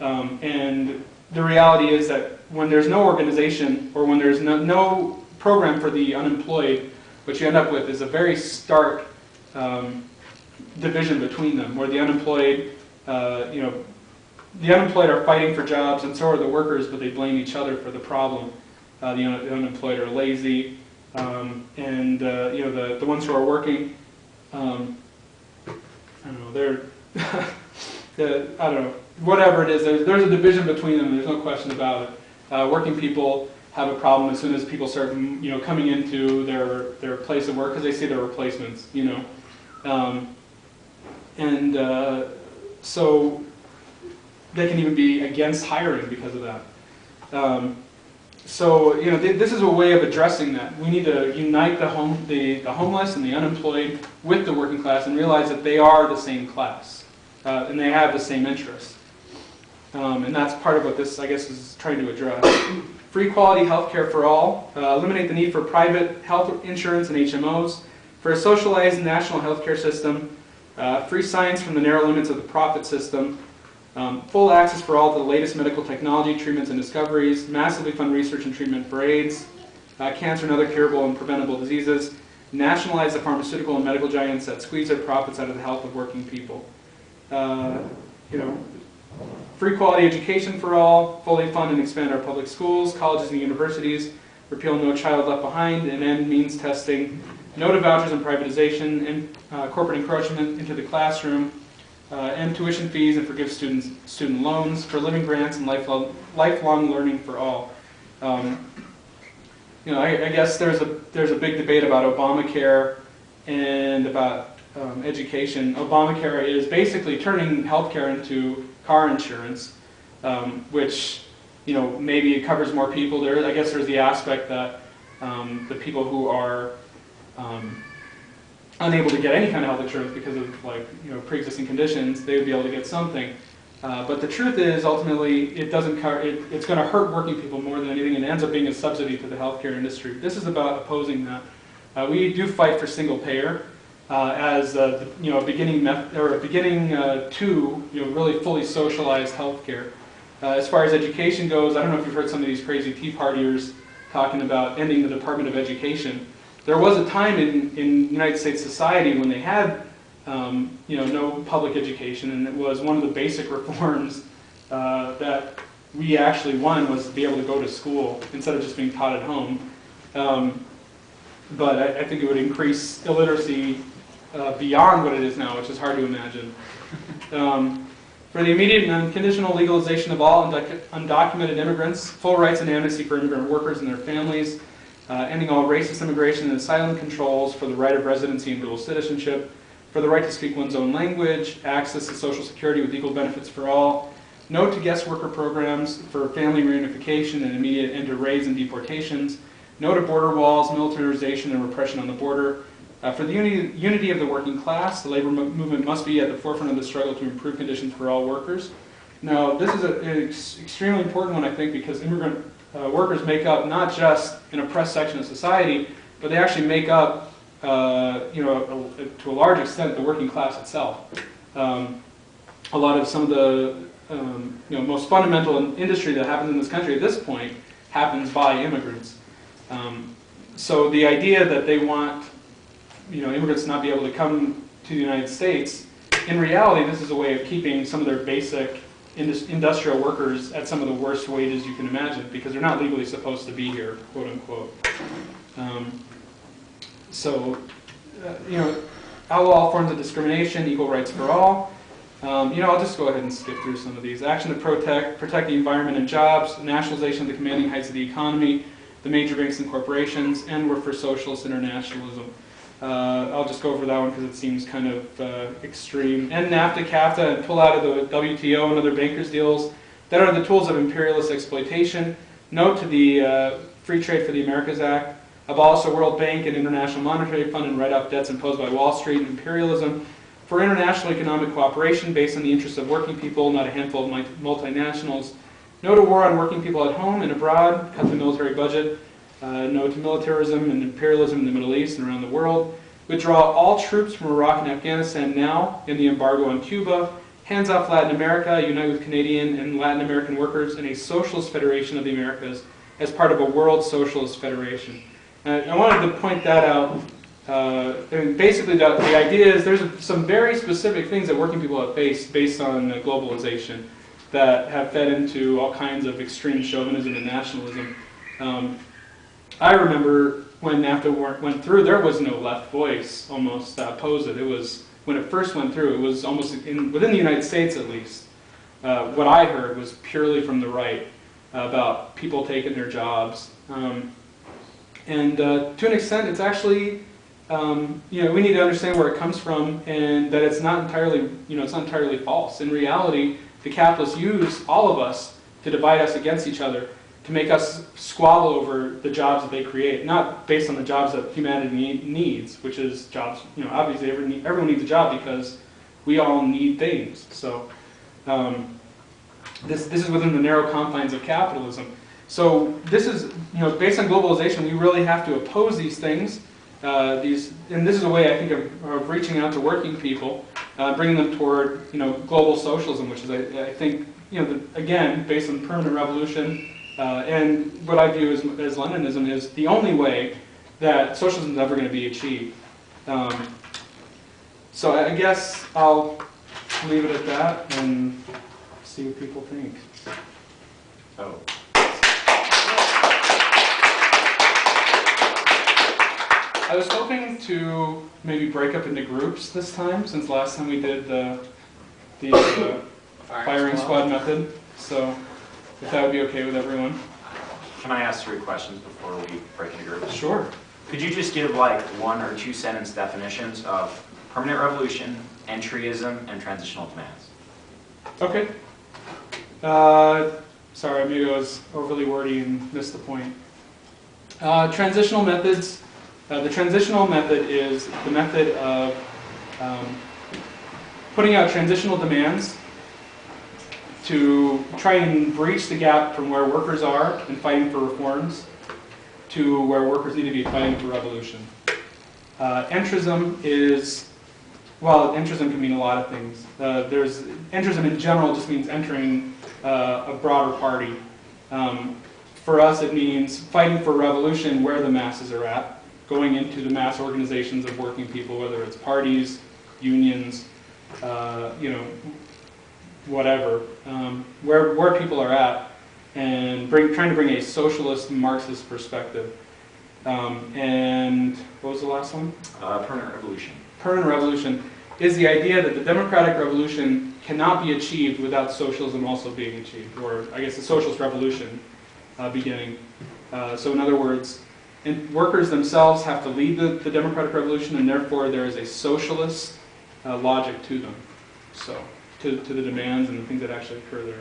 And the reality is that when there's no organization or when there's no program for the unemployed, what you end up with is a very stark division between them, where the unemployed, the unemployed are fighting for jobs, and so are the workers, but they blame each other for the problem. The unemployed are lazy, and the ones who are working, I don't know, they're, I don't know, whatever it is, there's a division between them, there's no question about it. Working people have a problem as soon as people start, coming into their place of work because they see their replacements, so they can even be against hiring because of that. This is a way of addressing that. We need to unite the homeless and the unemployed with the working class and realize that they are the same class and they have the same interests. And that's part of what this, I guess, is trying to address. Free quality health care for all, eliminate the need for private health insurance and HMOs, for a socialized national health care system, free science from the narrow limits of the profit system, full access for all to the latest medical technology, treatments and discoveries, massively fund research and treatment for AIDS, cancer and other curable and preventable diseases, nationalize the pharmaceutical and medical giants that squeeze their profits out of the health of working people. Free quality education for all, fully fund and expand our public schools, colleges and universities, repeal No Child Left Behind, and end means testing, no to vouchers and privatization, and corporate encroachment into the classroom, end tuition fees and forgive student loans, for living grants and lifelong learning for all. I guess there's a big debate about Obamacare and about education. Obamacare is basically turning healthcare into car insurance, which maybe it covers more people. I guess there's the aspect that the people who are unable to get any kind of health insurance because of pre-existing conditions, they would be able to get something. But the truth is, ultimately, it doesn't cover. It's going to hurt working people more than anything, and it ends up being a subsidy to the healthcare industry. This is about opposing that. We do fight for single payer as a beginning to really fully socialized healthcare. As far as education goes, I don't know if you've heard some of these crazy Tea Partiers talking about ending the Department of Education. There was a time in United States society when they had no public education, and it was one of the basic reforms that we actually won was to be able to go to school instead of just being taught at home. But I think it would increase illiteracy beyond what it is now, which is hard to imagine. For the immediate and unconditional legalization of all undocumented immigrants, full rights and amnesty for immigrant workers and their families, ending all racist immigration and asylum controls, for the right of residency and dual citizenship, for the right to speak one's own language, access to Social Security with equal benefits for all, no to guest worker programs, for family reunification and immediate end to raids and deportations, no to border walls, militarization and repression on the border. For the unity of the working class, the labor movement must be at the forefront of the struggle to improve conditions for all workers. Now, this is an extremely important one, I think, because immigrant workers make up not just an oppressed section of society, but they actually make up, to a large extent, the working class itself. A lot of some of the most fundamental industry that happens in this country at this point happens by immigrants. So the idea that they want immigrants to not be able to come to the United States, in reality, this is a way of keeping some of their basic industrial workers at some of the worst wages you can imagine, because they're not legally supposed to be here, quote unquote. Outlaw all forms of discrimination, equal rights for all. I'll just go ahead and skip through some of these. Action to protect the environment and jobs, nationalization of the commanding heights of the economy, the major banks and corporations, and we're for socialist internationalism. I'll just go over that one because it seems kind of extreme. End NAFTA, CAFTA, and pull out of the WTO and other bankers' deals that are the tools of imperialist exploitation. No to the Free Trade for the Americas Act. Abolish the World Bank and International Monetary Fund and write off debts imposed by Wall Street and imperialism. For international economic cooperation based on the interests of working people, not a handful of multinationals. No to war on working people at home and abroad. Cut the military budget. No to militarism and imperialism in the Middle East and around the world. Withdraw all troops from Iraq and Afghanistan now, in the embargo on Cuba. Hands Off Latin America, Unite with Canadian and Latin American Workers in a Socialist Federation of the Americas as part of a World Socialist Federation. I wanted to point that out. And basically, the idea is there's some very specific things that working people have faced based on globalization that have fed into all kinds of extreme chauvinism and nationalism. I remember when NAFTA went through, there was no left voice almost that opposed it. It was, when it first went through, it was almost, within the United States at least, what I heard was purely from the right about people taking their jobs. And to an extent, it's actually, we need to understand where it comes from and that it's not entirely, it's not entirely false. In reality, the capitalists use all of us to divide us against each other, to make us squabble over the jobs that they create, not based on the jobs that humanity needs, which is jobs, obviously everyone needs a job because we all need things. So this is within the narrow confines of capitalism. So this is, based on globalization, we really have to oppose these things. And this is a way, I think, of reaching out to working people, bringing them toward, global socialism, which is, I think, again, based on permanent revolution, and what I view as Leninism is the only way that socialism is ever going to be achieved. So I guess I'll leave it at that and see what people think. Oh. I was hoping to maybe break up into groups this time, since last time we did the firing squad method. So if that would be okay with everyone. Can I ask 3 questions before we break into groups? Sure. Could you just give like 1 or 2 sentence definitions of permanent revolution, entryism, and transitional demands? Okay. Sorry, maybe I was overly wordy and missed the point. Transitional methods. The transitional method is the method of putting out transitional demands to try and breach the gap from where workers are and fighting for reforms to where workers need to be fighting for revolution. Entrism is, well, entrism can mean a lot of things. Entrism in general just means entering a broader party. For us, it means fighting for revolution where the masses are at, going into the mass organizations of working people, whether it's parties, unions, whatever, where people are at, and trying to bring a socialist Marxist perspective. And what was the last one? Permanent revolution. Permanent revolution is the idea that the democratic revolution cannot be achieved without socialism also being achieved, or I guess the socialist revolution beginning. So in other words, workers themselves have to lead the democratic revolution, and therefore there is a socialist logic to them. So, to the demands and the things that actually occur there.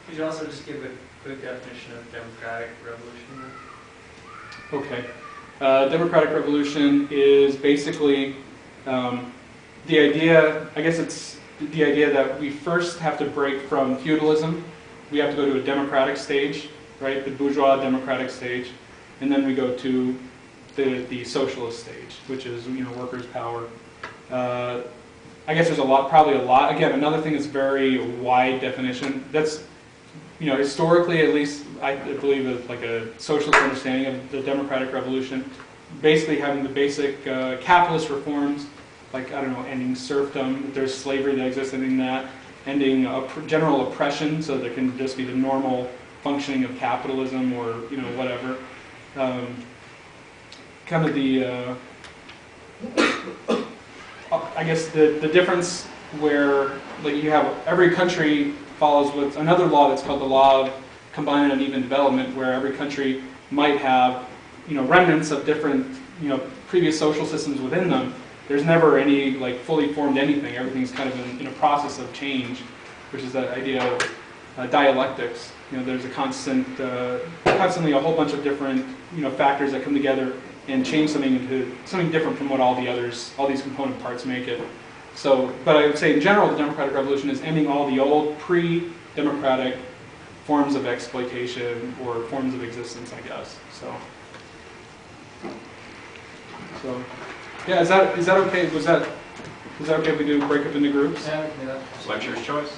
Could you also just give a quick definition of democratic revolution? Okay. Democratic revolution is basically the idea, I guess it's the idea that we first have to break from feudalism. We have to go to a democratic stage, right? The bourgeois democratic stage. And then we go to the socialist stage, which is, workers' power. I guess there's probably a lot. Again, another thing that's very wide definition. That's, historically at least, I believe it's like a socialist understanding of the democratic revolution, basically having the basic capitalist reforms, like, I don't know, ending serfdom, if there's slavery that exists, ending that, ending general oppression, so there can just be the normal functioning of capitalism or, whatever. Kind of the, I guess the difference where, like, you have every country follows with another law that's called the law of combined and uneven development, where every country might have, remnants of different, previous social systems within them. There's never any, like, fully formed anything. Everything's kind of in a process of change, which is that idea of dialectics. There's a constantly a whole bunch of different, factors that come together and change something into something different from what all these component parts make it. So, but I would say in general, the democratic revolution is ending all the old pre-democratic forms of exploitation or forms of existence, I guess. So yeah, is that okay? Was that Is that okay if we do break up into groups? Yeah, we can do that. Lecturer's choice.